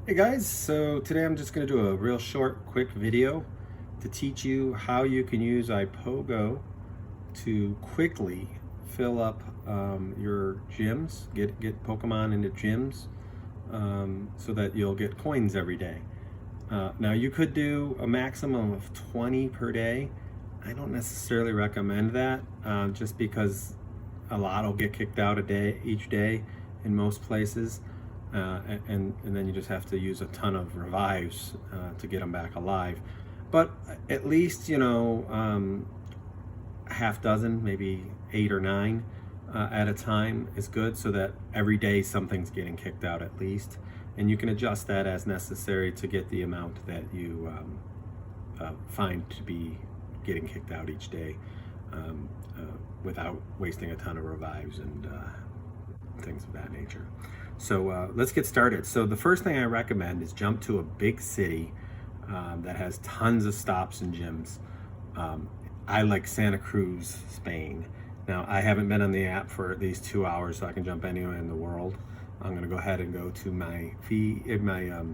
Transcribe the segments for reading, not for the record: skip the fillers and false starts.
Hey guys, so today I'm just going to do a real short, quick video to teach you how you can use iPOGO to quickly fill up your gyms, get Pokemon into gyms, so that you'll get coins every day. Now you could do a maximum of 20 per day. I don't necessarily recommend that, just because a lot will get kicked out each day in most places. And then you just have to use a ton of revives to get them back alive. But at least, a half dozen, maybe 8 or 9 at a time is good, so that every day something's getting kicked out at least. And you can adjust that as necessary to get the amount that you find to be getting kicked out each day, without wasting a ton of revives and things of that nature. So let's get started. So the first thing I recommend is jump to a big city that has tons of stops and gyms. I like Santa Cruz, Spain. Now, I haven't been on the app for at least 2 hours, so I can jump anywhere in the world. I'm going to go ahead and go to my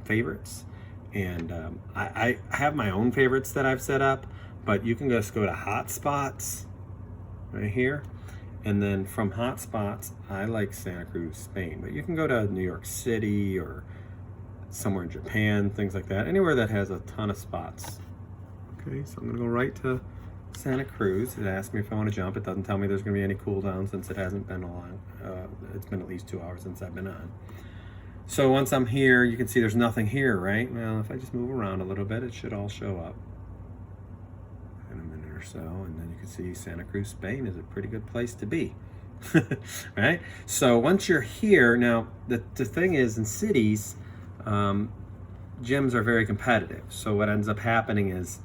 favorites, and I have my own favorites that I've set up, but you can just go to hotspots right here. And then from hotspots, I like Santa Cruz, Spain, but you can go to New York City or somewhere in Japan, things like that, anywhere that has a ton of spots. Okay, so I'm gonna go right to Santa Cruz. It asks me if I want to jump. It doesn't tell me there's gonna be any cooldown since it hasn't been long. It's been at least 2 hours since I've been on. So once I'm here, you can see there's nothing here, right? Well, if I just move around a little bit, it should all show up in a minute or so, and then you can see Santa Cruz, Spain is a pretty good place to be. Right? So once you're here, now the thing is, in cities, gyms are very competitive. So what ends up happening is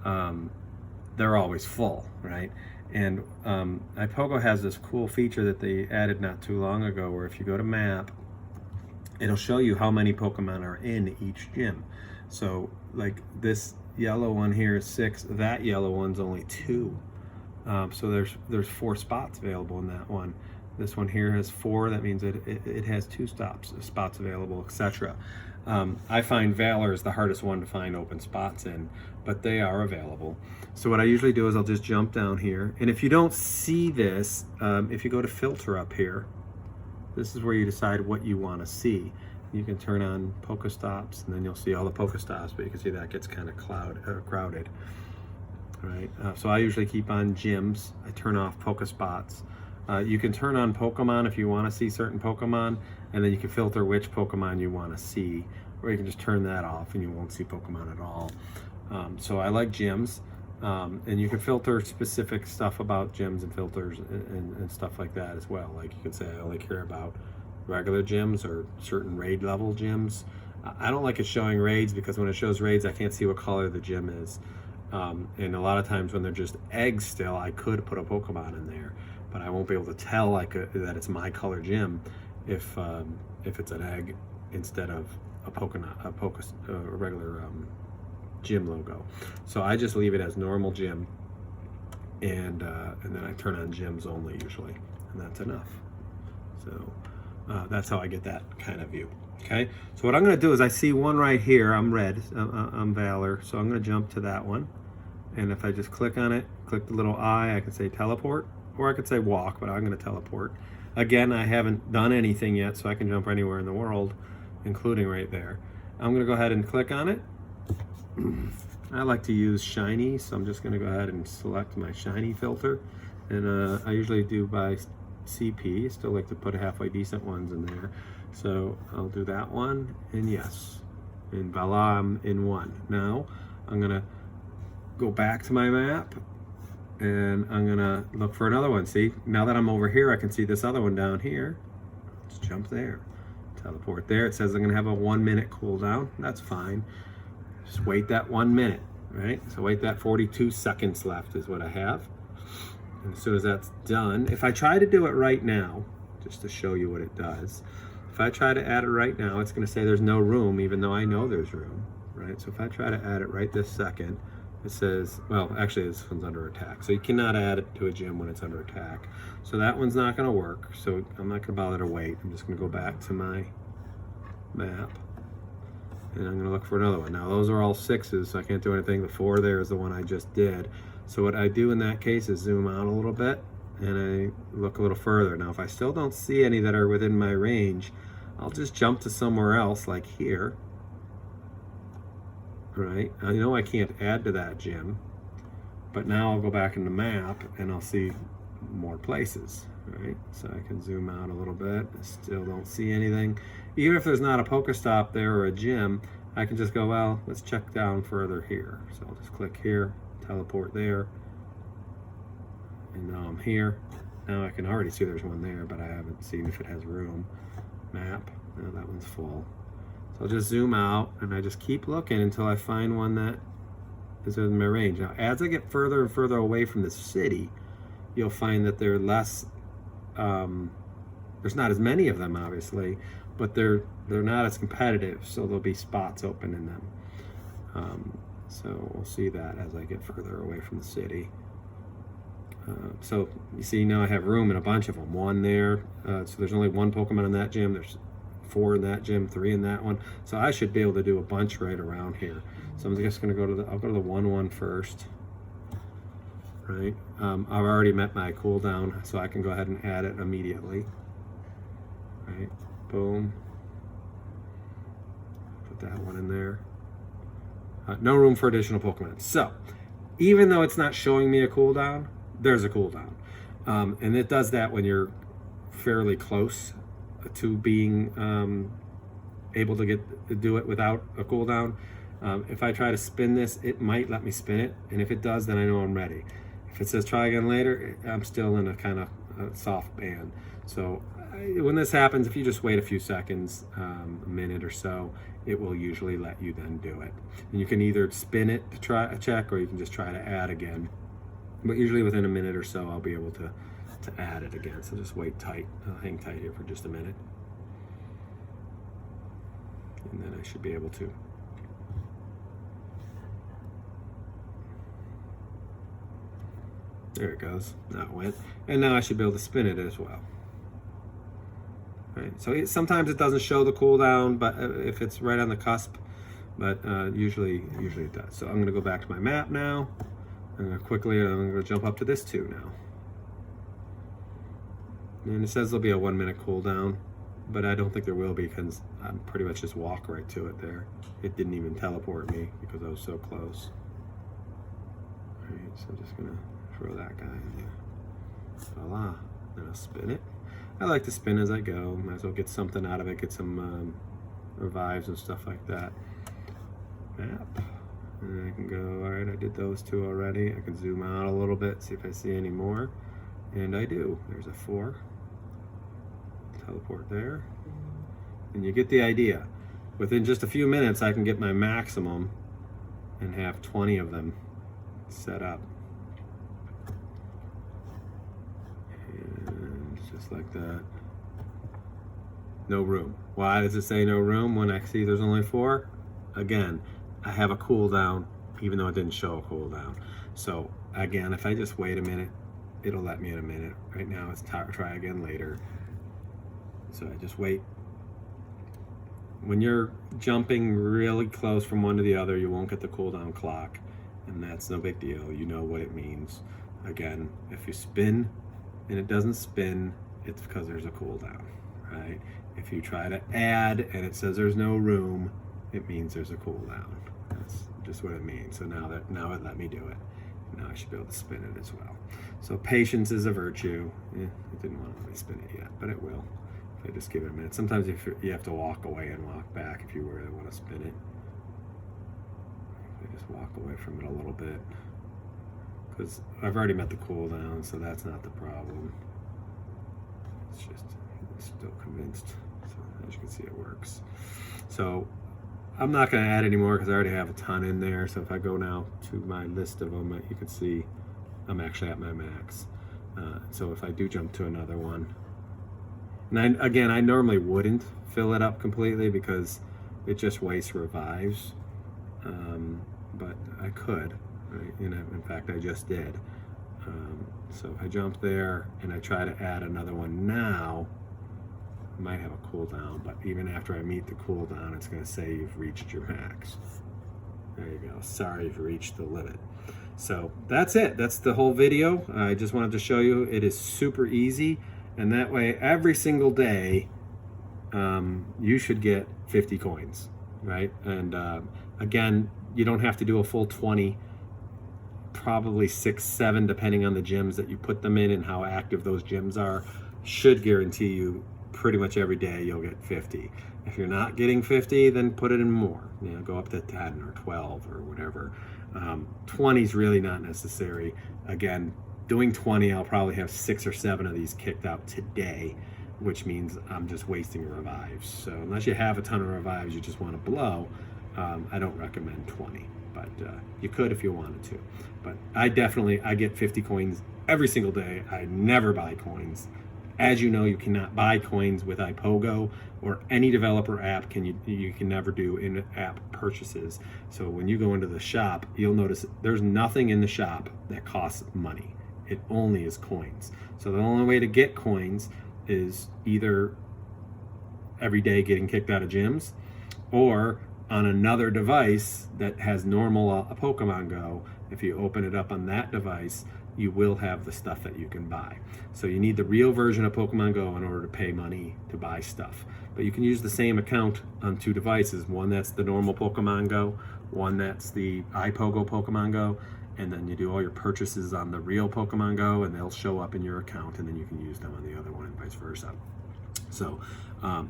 they're always full, right? And iPOGO has this cool feature that they added not too long ago, where if you go to map, it'll show you how many Pokemon are in each gym. So like this yellow one here is 6, that yellow one's only 2. So there's 4 spots available in that one. This one here has 4. That means it has 2 spots available, etc. I find Valor is the hardest one to find open spots in, but they are available. So what I usually do is I'll just jump down here, and if you don't see this, if you go to filter up here, this is where you decide what you want to see. You can turn on Pokestops, and then you'll see all the Pokestops, but you can see that gets kind of crowded. Right, so I usually keep on gyms. I turn off Pokespots. You can turn on Pokemon if you want to see certain Pokemon, and then you can filter which Pokemon you want to see, or you can just turn that off and you won't see Pokemon at all. So I like gyms, and you can filter specific stuff about gyms and filters and stuff like that as well. Like you can say I only care about regular gyms or certain raid level gyms. I don't like it showing raids, because when it shows raids, I can't see what color the gym is. And a lot of times when they're just eggs still, I could put a Pokemon in there, but I won't be able to tell that it's my color gym if it's an egg instead of a regular gym logo. So I just leave it as normal gym, and then I turn on gyms only usually, and that's enough. So that's how I get that kind of view. Okay, so what I'm going to do is I see one right here. I'm red. I'm Valor, so I'm going to jump to that one. And if I just click on it, click the little eye, I can say teleport, or I could say walk, but I'm going to teleport. Again, I haven't done anything yet, so I can jump anywhere in the world, including right there. I'm going to go ahead and click on it. I like to use shiny, so I'm just going to go ahead and select my shiny filter. And I usually do by CP. Still like to put halfway decent ones in there. So I'll do that one, and yes. And voila, I'm in one. Now I'm gonna go back to my map, and I'm gonna look for another one. See, now that I'm over here, I can see this other one down here. Let's jump there. Teleport there. It says I'm gonna have a 1 minute cooldown. That's fine. Just wait that 1 minute, right? So wait that 42 seconds left is what I have. And as soon as that's done, if I try to do it right now, just to show you what it does, if I try to add it right now, it's going to say there's no room, even though I know there's room, right? So if I try to add it right this second, it says, well, actually this one's under attack. So you cannot add it to a gym when it's under attack. So that one's not going to work. So I'm not going to bother to wait. I'm just going to go back to my map. and I'm going to look for another one. Now those are all 6s, so I can't do anything. The 4 there is the one I just did. So what I do in that case is zoom out a little bit and I look a little further. Now if I still don't see any that are within my range, I'll just jump to somewhere else, like here. Right, I know I can't add to that gym, but now I'll go back in the map and I'll see more places. Right, so I can zoom out a little bit. I still don't see anything. Even if there's not a Pokestop there or a gym, I can just go, well, let's check down further here. So I'll just click here, teleport there, and now I'm here. Now I can already see there's one there, but I haven't seen if it has room. Map, no, that one's full. So I'll just zoom out and I just keep looking until I find one that is within my range. Now, as I get further and further away from the city, you'll find that they're less, there's not as many of them, obviously, but they're not as competitive, so there'll be spots open in them. So we'll see that as I get further away from the city. So you see now I have room in a bunch of them. One there, so there's only one Pokemon in that gym. There's 4 in that gym, 3 in that one. So I should be able to do a bunch right around here. So I'm just going to go to I'll go to the 1-1 first. Right. I've already met my cooldown, so I can go ahead and add it immediately. Right. Boom. Put that one in there. No room for additional Pokemon. So even though it's not showing me a cooldown, there's a cooldown. And it does that when you're fairly close to being able to do it without a cooldown. If I try to spin this, it might let me spin it, and if it does, then I know I'm ready. If it says try again later, I'm still in a kind of soft ban. So when this happens, if you just wait a few seconds, a minute or so, it will usually let you then do it. And you can either spin it to try a check, or you can just try to add again. But usually within a minute or so, I'll be able to add it again. So just wait tight, hang tight here for just a minute. And then I should be able to. There it goes, now it went. And now I should be able to spin it as well. Right, so sometimes it doesn't show the cooldown, but if it's right on the cusp, but usually it does. So I'm gonna go back to my map now. I'm gonna jump up to this 2 now. And it says there'll be a 1-minute cooldown, but I don't think there will be, because I pretty much just walk right to it there. It didn't even teleport me because I was so close. All right, so I'm just gonna throw that guy in there. Voila, then I'll spin it. I like to spin as I go. Might as well get something out of it, get some revives and stuff like that. Map. And I can go, all right, I did those 2 already. I can zoom out a little bit, see if I see any more. And I do. There's a 4. Teleport there. And you get the idea. Within just a few minutes, I can get my maximum and have 20 of them set up. And just like that. No room. Why does it say no room when I see there's only 4? Again, I have a cooldown, even though it didn't show a cooldown. So again, if I just wait a minute, it'll let me in a minute. Right now it's try again later. So I just wait. When you're jumping really close from one to the other, you won't get the cooldown clock, and that's no big deal. You know what it means. Again, if you spin and it doesn't spin, it's because there's a cooldown, right? If you try to add and it says there's no room, it means there's a cooldown. That's just what it means. So now it let me do it. Now I should be able to spin it as well. So patience is a virtue. It didn't want to let me spin it yet, but it will. If I just give it a minute. Sometimes you have to walk away and walk back if you really want to spin it. If I just walk away from it a little bit, because I've already met the cooldown, so that's not the problem. It's just I'm still convinced. So as you can see, it works. So I'm not going to add any more because I already have a ton in there. So if I go now to my list of them, you can see I'm actually at my max. So if I do jump to another one, and I normally wouldn't fill it up completely because it just wastes revives, but I could, right? In fact, I just did. So if I jump there and I try to add another one now, I might have a cooldown, but even after I meet the cooldown, it's going to say you've reached your max. There you go. Sorry, you've reached the limit. So that's it. That's the whole video. I just wanted to show you it is super easy, and that way every single day you should get 50 coins, right? And again, you don't have to do a full 20, probably 6, 7, depending on the gyms that you put them in and how active those gyms are. Should guarantee you pretty much every day you'll get 50. If you're not getting 50, then put it in more. You know, go up to 10 or 12 or whatever. 20 is really not necessary. Again, doing 20, I'll probably have 6 or 7 of these kicked out today, which means I'm just wasting revives. So unless you have a ton of revives you just want to blow, I don't recommend 20, but you could if you wanted to. But I get 50 coins every single day. I never buy coins. As you know, you cannot buy coins with iPOGO or any developer app. You can never do in-app purchases. So when you go into the shop, you'll notice there's nothing in the shop that costs money. It only is coins. So the only way to get coins is either every day getting kicked out of gyms, or on another device that has normal Pokemon Go. If you open it up on that device, you will have the stuff that you can buy. So you need the real version of Pokemon Go in order to pay money to buy stuff. But you can use the same account on 2 devices. One that's the normal Pokemon Go, one that's the iPOGO Pokemon Go, and then you do all your purchases on the real Pokemon Go and they'll show up in your account, and then you can use them on the other one and vice versa. So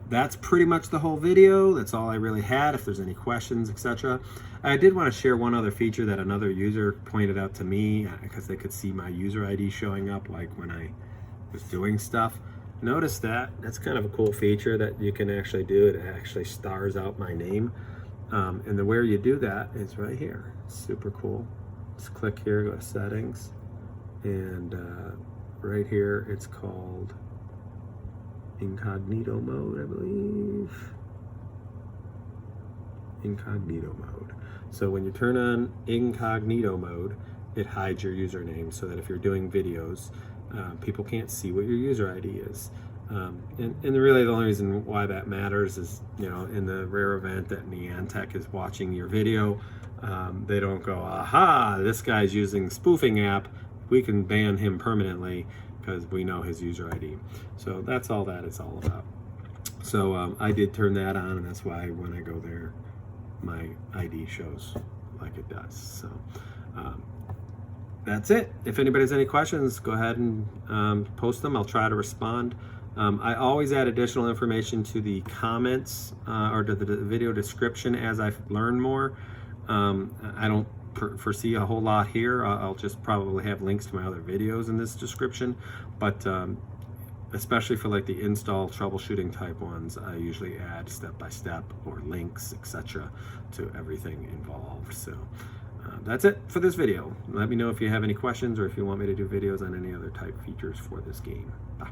that's pretty much the whole video. That's all I really had. If there's any questions, etc. I did want to share one other feature that another user pointed out to me, because they could see my user ID showing up like when I was doing stuff. Notice that. That's kind of a cool feature that you can actually do. It actually stars out my name. And where you do that is right here. Super cool. Just click here, go to settings, and right here it's called incognito mode, I believe. Incognito mode. So when you turn on incognito mode, it hides your username so that if you're doing videos, people can't see what your user ID is. And really the only reason why that matters is, you know, in the rare event that Niantic is watching your video, they don't go, aha, this guy's using spoofing app, we can ban him permanently because we know his user ID. So that's all that it's all about. So I did turn that on, and that's why when I go there, my ID shows like it does. So that's it. If anybody has any questions, go ahead and post them. I'll try to respond. I always add additional information to the comments or to the video description as I learn more. I don't foresee a whole lot here. I'll just probably have links to my other videos in this description, but especially for like the install troubleshooting type ones, I usually add step-by-step or links, etc. to everything involved. So that's it for this video. Let me know if you have any questions or if you want me to do videos on any other type features for this game. Bye.